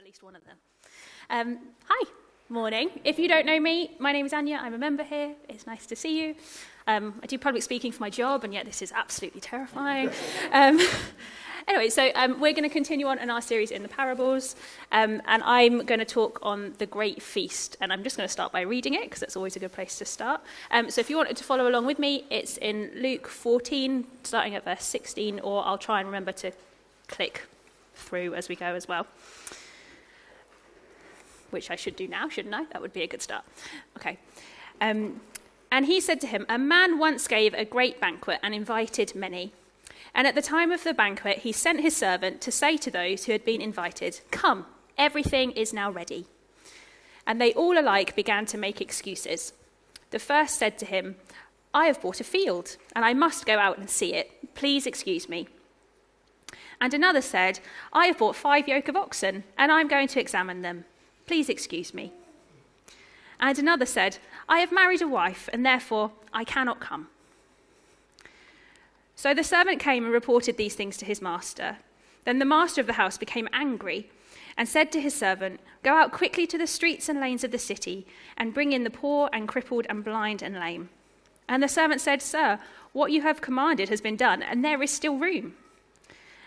at least one of them. Hi, morning. If you don't know me, my name is Anya. I'm a member here. It's nice to see you. I do public speaking for my job, and yet this is absolutely terrifying. Anyway, so we're going to continue on in our series in the parables, and I'm going to talk on the Great Feast, and I'm just going to start by reading it, because that's always a good place to start. So if you wanted to follow along with me, it's in Luke 14, starting at verse 16, or I'll try and remember to click through as we go as well. Which I should do now, shouldn't I? That would be a good start. Okay. And he said to him, "A man once gave a great banquet and invited many. And at the time of the banquet, he sent his servant to say to those who had been invited, 'Come, everything is now ready.' And they all alike began to make excuses. The first said to him, 'I have bought a field, and I must go out and see it. Please excuse me.' And another said, 'I have bought 5 yoke of oxen, and I am going to examine them. Please excuse me.' And another said, 'I have married a wife, and therefore I cannot come.' So the servant came and reported these things to his master. Then the master of the house became angry and said to his servant, 'Go out quickly to the streets and lanes of the city and bring in the poor and crippled and blind and lame.' And the servant said, 'Sir, what you have commanded has been done, and there is still room.'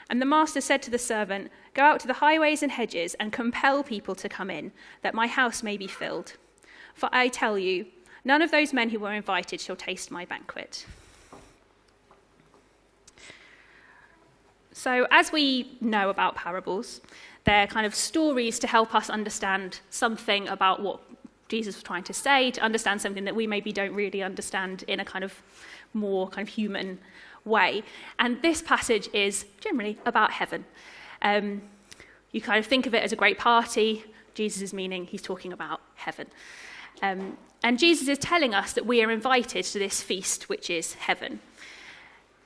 And the master said to the servant, 'Go out to the highways and hedges and compel people to come in, that my house may be filled. For I tell you, none of those men who were invited shall taste my banquet.'" So as we know about parables, they're kind of stories to help us understand something about what Jesus was trying to say, to understand something that we maybe don't really understand in a kind of more kind of human way. And this passage is generally about heaven. You kind of think of it as a great party. Jesus is meaning he's talking about heaven. And Jesus is telling us that we are invited to this feast, which is heaven.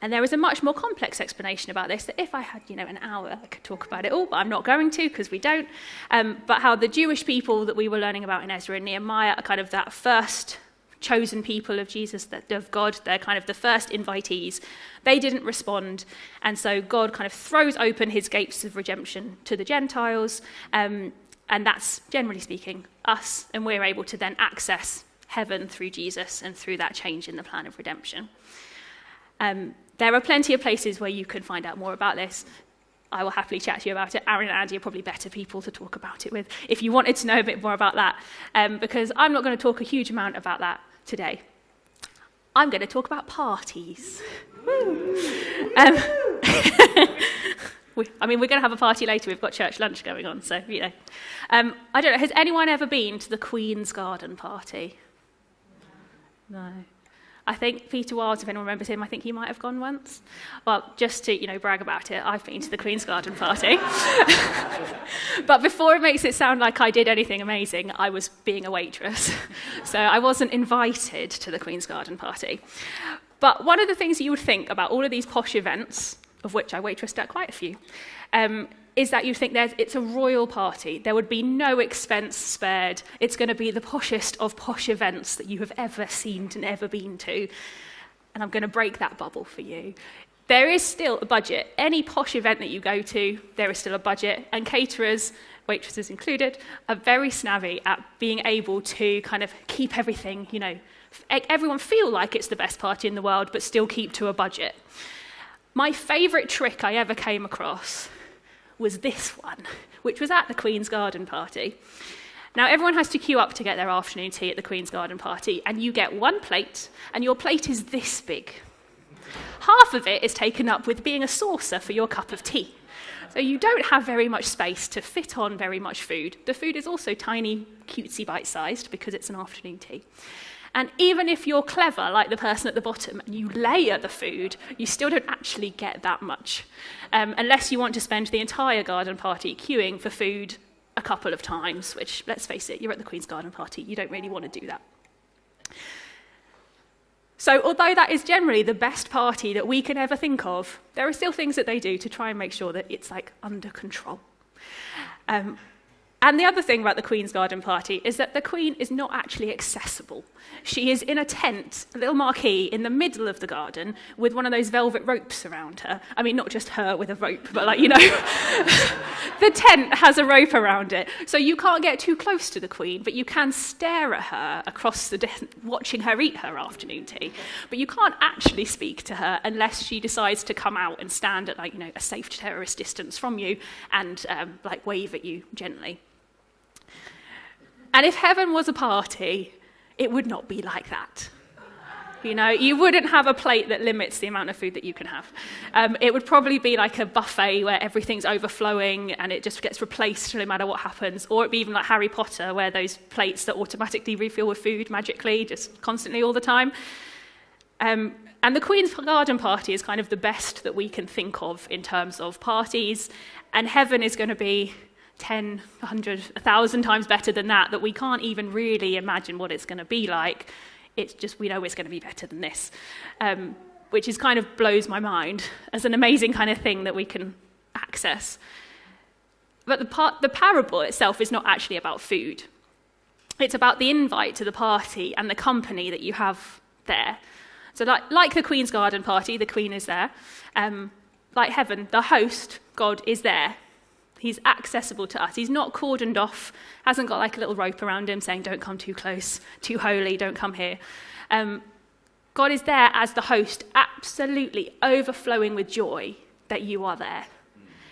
And there is a much more complex explanation about this, that if I had, an hour, I could talk about it all, but I'm not going to, because we don't. But how the Jewish people that we were learning about in Ezra and Nehemiah are kind of that first chosen people of Jesus, of God. They're kind of the first invitees. They didn't respond. And so God kind of throws open his gates of redemption to the Gentiles. And that's, generally speaking, us. And we're able to then access heaven through Jesus and through that change in the plan of redemption. There are plenty of places where you can find out more about this. I will happily chat to you about it. Aaron and Andy are probably better people to talk about it with if you wanted to know a bit more about that, because I'm not going to talk a huge amount about that today. I'm going to talk about parties. I mean, we're going to have a party later. We've got church lunch going on, so, I don't know, has anyone ever been to the Queen's Garden party? No. I think Peter Wilds, if anyone remembers him, I think he might have gone once. Well, just to, brag about it, I've been to the Queen's Garden party. But before it makes it sound like I did anything amazing, I was being a waitress. So I wasn't invited to the Queen's Garden party. But one of the things you would think about all of these posh events, of which I waitressed at quite a few, is that you think it's a royal party. There would be no expense spared. It's going to be the poshest of posh events that you have ever seen and ever been to. And I'm going to break that bubble for you. There is still a budget. Any posh event that you go to, there is still a budget. And caterers, waitresses included, are very snazzy at being able to kind of keep everything, everyone feel like it's the best party in the world, but still keep to a budget. My favourite trick I ever came across was this one, which was at the Queen's Garden party. Now, everyone has to queue up to get their afternoon tea at the Queen's Garden party, and you get one plate, and your plate is this big. Half of it is taken up with being a saucer for your cup of tea. So you don't have very much space to fit on very much food. The food is also tiny, cutesy bite-sized, because it's an afternoon tea. And even if you're clever, like the person at the bottom, and you layer the food, you still don't actually get that much, unless you want to spend the entire garden party queuing for food a couple of times, which, let's face it, you're at the Queen's Garden party. You don't really want to do that. So although that is generally the best party that we can ever think of, there are still things that they do to try and make sure that it's, under control. And the other thing about the Queen's garden party is that the Queen is not actually accessible. She is in a tent, a little marquee, in the middle of the garden with one of those velvet ropes around her. I mean, not just her with a rope, but the tent has a rope around it. So you can't get too close to the Queen, but you can stare at her across the watching her eat her afternoon tea. But you can't actually speak to her unless she decides to come out and stand at a safe terrorist distance from you and wave at you gently. And if heaven was a party, it would not be like that. You wouldn't have a plate that limits the amount of food that you can have. It would probably be like a buffet where everything's overflowing and it just gets replaced no matter what happens. Or it'd be even like Harry Potter, where those plates that automatically refill with food magically, just constantly all the time. And the Queen's garden party is kind of the best that we can think of in terms of parties. And heaven is going to be 10, 100, 1,000 times better than that we can't even really imagine what it's going to be like. It's just, we know it's going to be better than this, which is kind of blows my mind as an amazing kind of thing that we can access. But the parable itself is not actually about food. It's about the invite to the party and the company that you have there. So like the Queen's garden party, the Queen is there. Like heaven, the host, God, is there. He's accessible to us. He's not cordoned off, hasn't got like a little rope around him saying, don't come too close, too holy, don't come here. God is there as the host, absolutely overflowing with joy that you are there.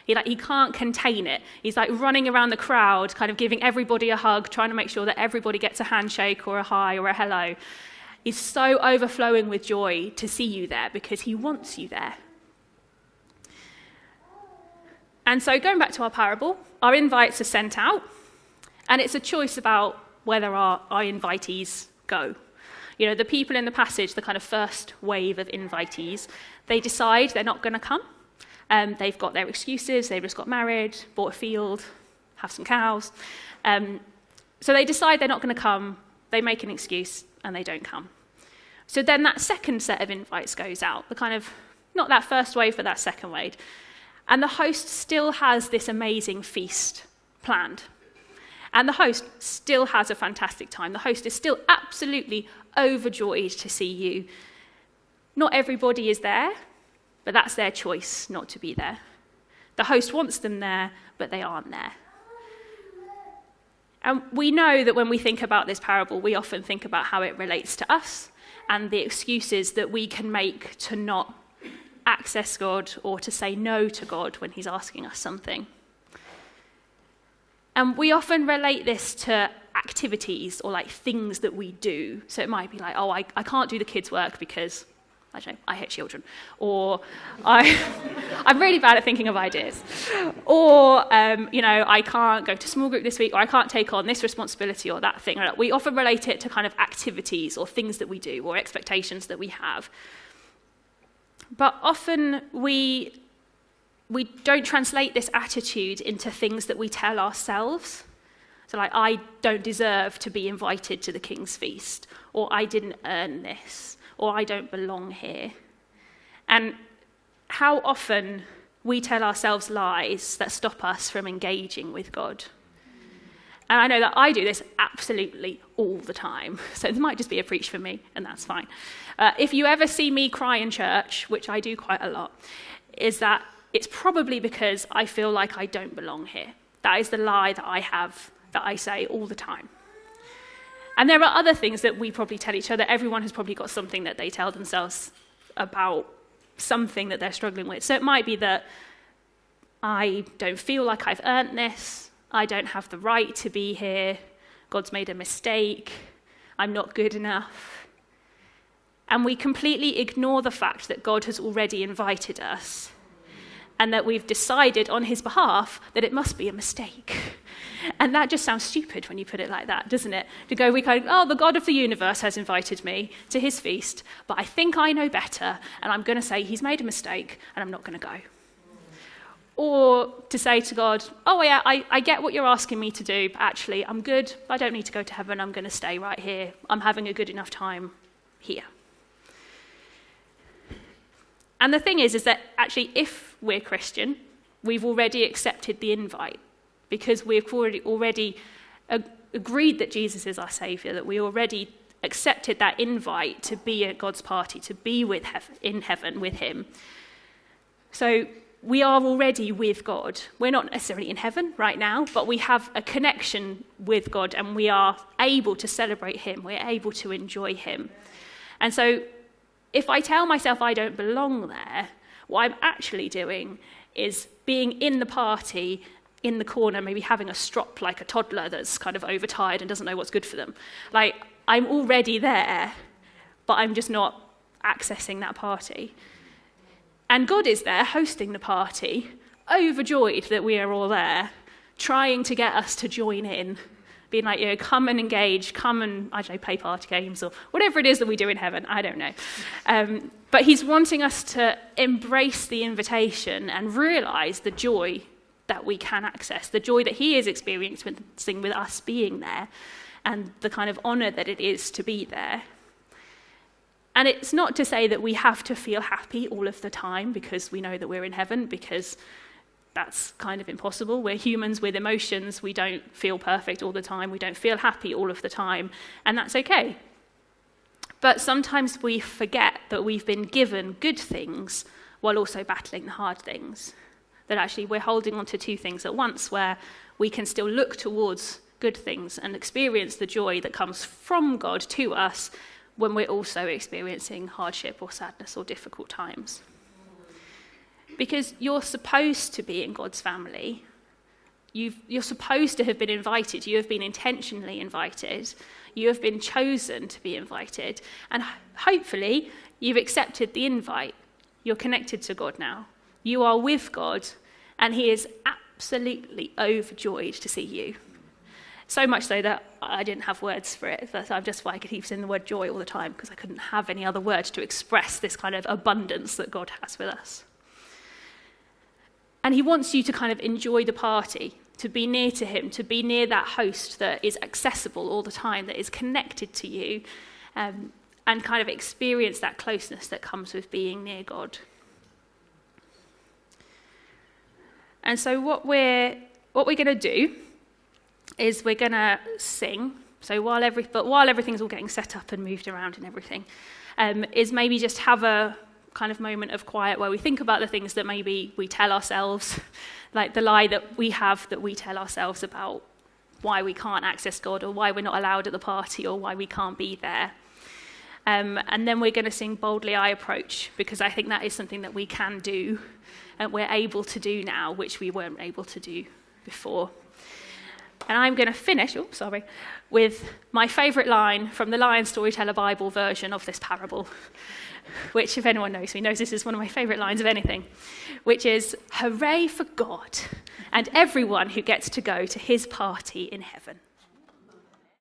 He can't contain it. He's like running around the crowd, kind of giving everybody a hug, trying to make sure that everybody gets a handshake or a hi or a hello. He's so overflowing with joy to see you there because he wants you there. And so going back to our parable, our invites are sent out, and it's a choice about whether our invitees go. The people in the passage, the kind of first wave of invitees, they decide they're not going to come. They've got their excuses. They've just got married, bought a field, have some cows. So they decide they're not going to come. They make an excuse, and they don't come. So then that second set of invites goes out, the kind of, not that first wave, but that second wave. And the host still has this amazing feast planned. And the host still has a fantastic time. The host is still absolutely overjoyed to see you. Not everybody is there, but that's their choice not to be there. The host wants them there, but they aren't there. And we know that when we think about this parable, we often think about how it relates to us and the excuses that we can make to not access God or to say no to God when he's asking us something. And we often relate this to activities or like things that we do. So it might be like, I can't do the kids' work because, I don't know, I hate children. Or I'm really bad at thinking of ideas. Or, I can't go to small group this week, or I can't take on this responsibility or that thing. We often relate it to kind of activities or things that we do or expectations that we have. But often we don't translate this attitude into things that we tell ourselves. So like, I don't deserve to be invited to the King's feast, or I didn't earn this, or I don't belong here. And how often we tell ourselves lies that stop us from engaging with God. And I know that I do this absolutely all the time. So it might just be a preach for me, and that's fine. If you ever see me cry in church, which I do quite a lot, is that it's probably because I feel like I don't belong here. That is the lie that I have, that I say all the time. And there are other things that we probably tell each other. Everyone has probably got something that they tell themselves about something that they're struggling with. So it might be that I don't feel like I've earned this. I don't have the right to be here. God's made a mistake. I'm not good enough. And we completely ignore the fact that God has already invited us and that we've decided on his behalf that it must be a mistake. And that just sounds stupid when you put it like that, doesn't it? To go, the God of the universe has invited me to his feast, but I think I know better, and I'm going to say he's made a mistake, and I'm not going to go. Or to say to God, I get what you're asking me to do, but actually I'm good. I don't need to go to heaven. I'm going to stay right here. I'm having a good enough time here. And the thing is that actually if we're Christian, we've already accepted the invite because we've already agreed that Jesus is our Saviour, that we already accepted that invite to be at God's party, to be in heaven with him. So we are already with God. We're not necessarily in heaven right now, but we have a connection with God, and we are able to celebrate him. We're able to enjoy him. And so if I tell myself I don't belong there, what I'm actually doing is being in the party, in the corner, maybe having a strop like a toddler that's kind of overtired and doesn't know what's good for them. Like, I'm already there, but I'm just not accessing that party. And God is there hosting the party, overjoyed that we are all there, trying to get us to join in, being like, come and engage, come and, I don't know, play party games or whatever it is that we do in heaven, I don't know. But he's wanting us to embrace the invitation and realize the joy that we can access, the joy that he is experiencing with us being there, and the kind of honor that it is to be there. And it's not to say that we have to feel happy all of the time because we know that we're in heaven, because that's kind of impossible. We're humans with emotions. We don't feel perfect all the time. We don't feel happy all of the time, and that's okay. But sometimes we forget that we've been given good things while also battling the hard things. That actually we're holding on to two things at once, where we can still look towards good things and experience the joy that comes from God to us when we're also experiencing hardship or sadness or difficult times. Because you're supposed to be in God's family. You're supposed to have been invited. You have been intentionally invited. You have been chosen to be invited. And hopefully you've accepted the invite. You're connected to God now. You are with God, and he is absolutely overjoyed to see you. So much so that I didn't have words for it. I'm just why I could keep saying the word joy all the time, because I couldn't have any other word to express this kind of abundance that God has with us. And he wants you to kind of enjoy the party, to be near to him, to be near that host that is accessible all the time, that is connected to you, and kind of experience that closeness that comes with being near God. And so what we're going to do is we're going to sing. So while everything's all getting set up and moved around and everything, is maybe just have a kind of moment of quiet where we think about the things that maybe we tell ourselves, like the lie that we tell ourselves about why we can't access God, or why we're not allowed at the party, or why we can't be there. And then we're going to sing Boldly I Approach, because I think that is something that we can do and we're able to do now, which we weren't able to do before. And I'm going to finish, with my favourite line from the Lion Storyteller Bible version of this parable, which, if anyone knows me, knows this is one of my favourite lines of anything, which is, "Hooray for God and everyone who gets to go to his party in heaven."